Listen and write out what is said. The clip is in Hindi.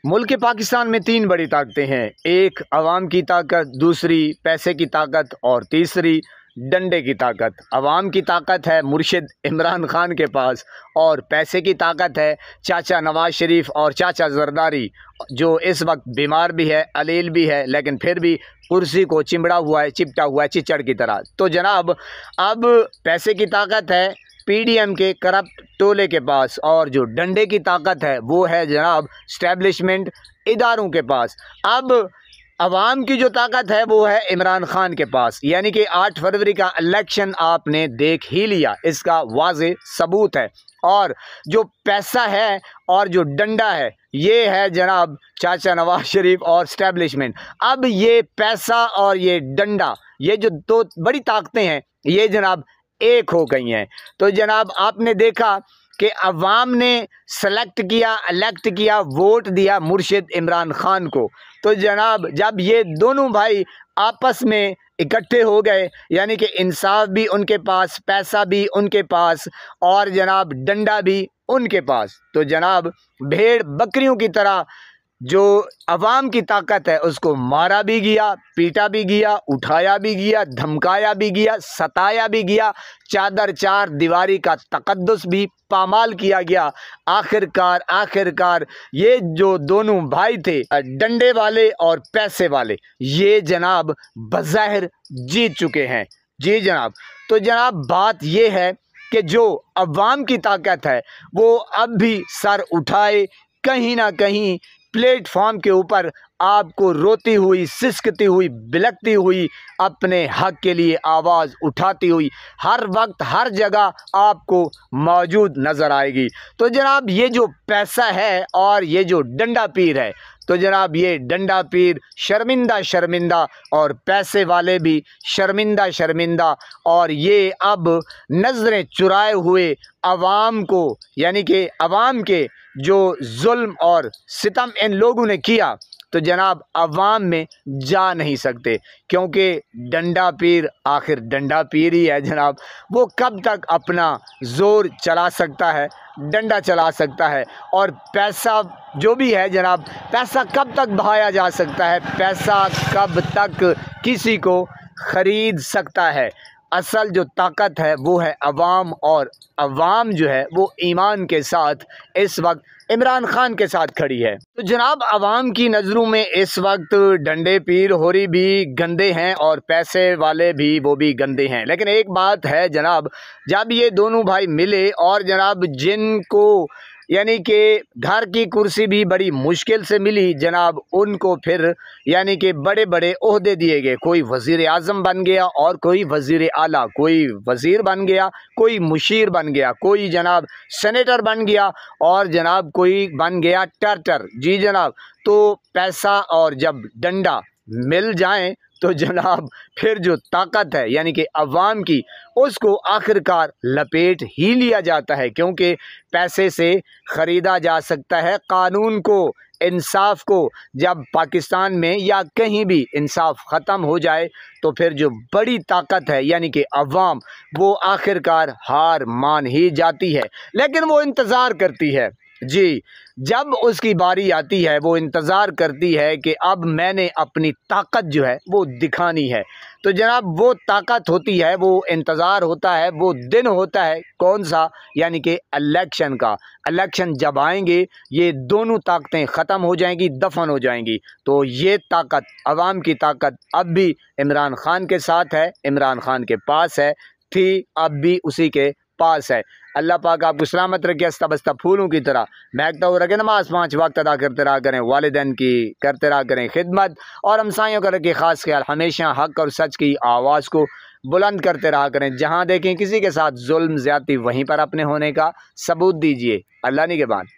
मुल्क पाकिस्तान में तीन बड़ी ताकतें हैं। एक अवाम की ताकत, दूसरी पैसे की ताकत और तीसरी डंडे की ताकत। अवाम की ताकत है मुर्शिद इमरान खान के पास और पैसे की ताकत है चाचा नवाज शरीफ और चाचा जरदारी, जो इस वक्त बीमार भी है, अलील भी है, लेकिन फिर भी कुर्सी को चिमड़ा हुआ है, चिपटा हुआ है चिचड़ की तरह। तो जनाब अब पैसे की ताकत है पीडीएम के करप्ट टोले के पास और जो डंडे की ताकत है वो है जनाब स्टैब्लिशमेंट इदारों के पास। अब अवाम की जो ताकत है वो है इमरान खान के पास। यानी कि 8 फरवरी का इलेक्शन आपने देख ही लिया, इसका वाज़े सबूत है। और जो पैसा है और जो डंडा है ये है जनाब चाचा नवाज शरीफ और स्टैब्लिशमेंट। अब ये पैसा और ये डंडा, ये जो दो बड़ी ताकतें हैं, ये जनाब एक हो गई हैं। तो जनाब आपने देखा कि अवाम ने सेलेक्ट किया, इलेक्ट किया, वोट दिया मुर्शिद इमरान खान को। तो जनाब जब ये दोनों भाई आपस में इकट्ठे हो गए, यानी कि इंसाफ भी उनके पास, पैसा भी उनके पास और जनाब डंडा भी उनके पास, तो जनाब भेड़ बकरियों की तरह जो अवाम की ताकत है उसको मारा भी गया, पीटा भी गया, उठाया भी गया, धमकाया भी गया, सताया भी गया, चादर चार दीवारी का तकद्दुस भी पामाल किया गया। आखिरकार ये जो दोनों भाई थे डंडे वाले और पैसे वाले, ये जनाब बज़ाहिर जीत चुके हैं। जी जनाब। तो जनाब बात ये है कि जो अवाम की ताकत है वो अब भी सर उठाए, कहीं ना कहीं प्लेटफॉर्म के ऊपर आपको रोती हुई, सिसकती हुई, बिलकती हुई, अपने हक के लिए आवाज़ उठाती हुई हर वक्त हर जगह आपको मौजूद नज़र आएगी। तो जनाब ये जो पैसा है और ये जो डंडा पीर है, तो जनाब ये डंडा पीर शर्मिंदा और पैसे वाले भी शर्मिंदा और ये अब नज़रें चुराए हुए अवाम को, यानी कि अवाम के जो जुल्म और सितम इन लोगों ने किया, तो जनाब अवाम में जा नहीं सकते, क्योंकि डंडा पीर आखिर डंडा पीर ही है जनाब। वो कब तक अपना ज़ोर चला सकता है, डंडा चला सकता है, और पैसा जो भी है जनाब, पैसा कब तक बहाया जा सकता है, पैसा कब तक किसी को ख़रीद सकता है। असल जो ताकत है वो है अवाम, और अवाम जो है वो ईमान के साथ इस वक्त इमरान खान के साथ खड़ी है। तो जनाब अवाम की नज़रों में इस वक्त डंडे पीर होरी भी गंदे हैं और पैसे वाले भी वो भी गंदे हैं। लेकिन एक बात है जनाब, जब ये दोनों भाई मिले और जनाब जिनको यानी कि घर की कुर्सी भी बड़ी मुश्किल से मिली जनाब, उनको फिर यानी कि बड़े बड़े ओहदे दिए गए। कोई वज़ीर आज़म बन गया और कोई वज़ीर आला, कोई वज़ीर बन गया, कोई मुशीर बन गया, कोई जनाब सेनेटर बन गया और जनाब कोई बन गया टर्टर। जी जनाब। तो पैसा और जब डंडा मिल जाएं तो जनाब फिर जो ताकत है यानी कि अवाम की, उसको आखिरकार लपेट ही लिया जाता है, क्योंकि पैसे से ख़रीदा जा सकता है कानून को, इंसाफ को। जब पाकिस्तान में या कहीं भी इंसाफ ख़त्म हो जाए तो फिर जो बड़ी ताकत है यानी कि अवाम, वो आखिरकार हार मान ही जाती है, लेकिन वो इंतज़ार करती है। जी, जब उसकी बारी आती है वो इंतज़ार करती है कि अब मैंने अपनी ताकत जो है वो दिखानी है। तो जनाब वो ताकत होती है, वो इंतज़ार होता है, वो दिन होता है कौन सा, यानी कि इलेक्शन का। इलेक्शन जब आएंगे ये दोनों ताकतें ख़त्म हो जाएंगी, दफन हो जाएंगी। तो ये ताकत, अवाम की ताकत, अब भी इमरान खान के साथ है, इमरान खान के पास है, थी, अब भी उसी के पास है। अल्लाह पाक आपको सलामत रखे, हंसता बसता फूलों की तरह महकता हुआ रखे, नमाज 5 वक्त अदा करते रहा करें, वालिदैन की करते रहा करें खिदमत, और हमसायों का रखे ख़ास ख्याल, हमेशा हक़ और सच की आवाज़ को बुलंद करते रहा करें। जहाँ देखें किसी के साथ जुल्म ज़्यादती, वहीं पर अपने होने का सबूत दीजिए। अल्लाह निगहबान।